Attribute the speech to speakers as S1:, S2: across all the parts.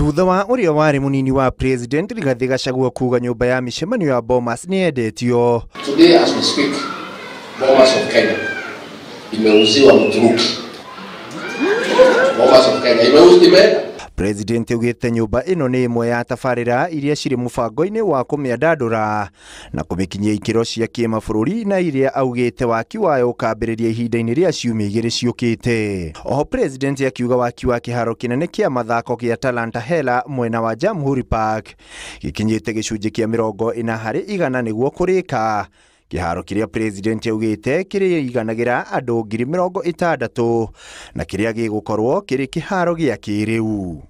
S1: Thutha wa uria wari munini wa president Rigathi Gachagua kuga nyumba ya micemanio ya Bomas ni endetio.
S2: Today as we speak, Bomas of Kenya imeuziwa Mturuki. Bomas of Kenya imeuziwa.
S1: President ugite nyumba ino ni imwe ya tabarira iria ciri mubango-ini wa kumiandandura na kumikinyia ikiro cia kimabũrũri na iria augite waki wayo ukambĩrĩria ihinda-ini ria ciumia igĩrĩ ciũkĩte. Oho president akiuga waki wa kiharo kinene kia mathako gia Talanta Hela mwena wa Jamhuri Park gikinyite gicunjĩ kia 40% niguo kurika. Kiharo kiria president augite kiriiganagira andu 60,000 na kiria gigukorwo kiri kiharo gia kiriu.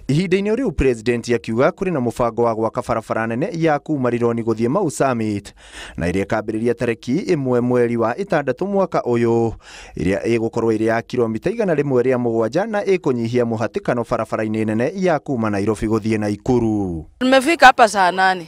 S1: Ihinda-ini riu president akiuga kuri na mubango wa gwaka barabara nene ya kuma Rironi guthie Mau Summit na iria kambiriria tariki 1 mweri wa 6 mwaka uyu iria igukorwo iri ya kilomita 107 na ikunyihia muhatikano barabara-ini nene ya kuma Nairobi guthie Nakuru.
S3: Tumefika hapa saa 8.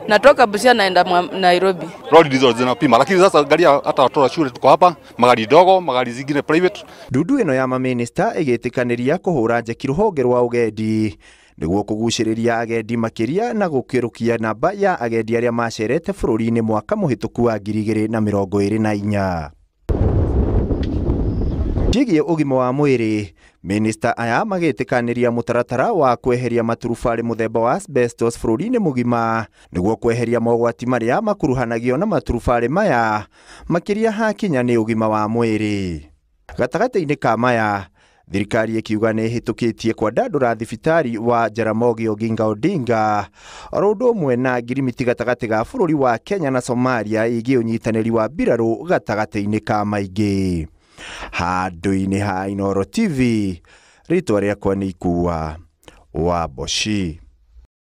S3: Natoka Busia naenda Nairobi.
S4: Road diesel zinapima, lakini sasa gari hata watoto shule tuko hapa, magari dogo, magari zingine private.
S1: Ndudu ino ya maminista igitikaniria kuhura njeki ruhonge rwa ugendi niguo kuguciriria agendi makiria na gukirukia namba ya agendi aria macerete bururi-ini mwaka muhituku wa 2024. Jigie ugima wa mwiri, minista aya magitikaniria mutaratara wa kweheria maturubari muthemba wa asbestos bururi-ini mugima niguo kweheria mogwati maria makuruhanagio na maturubari maya makiria hakinya ni ugima wa mwiri. Gatagati-ini ka maya thirikari ikiuga ni hitukitie kwa ndandura thibitari wa Jaramogi Oginga Odinga oro undu umwe na ngirimiti gatagati ga bururi wa Kenya na Somalia igi unyitaniri wa mbiraru gatagati-ini ka maingi. Handũ-inĩ ha Inooro TV, ritwa rĩakwa nĩ Ikua wa Boshi.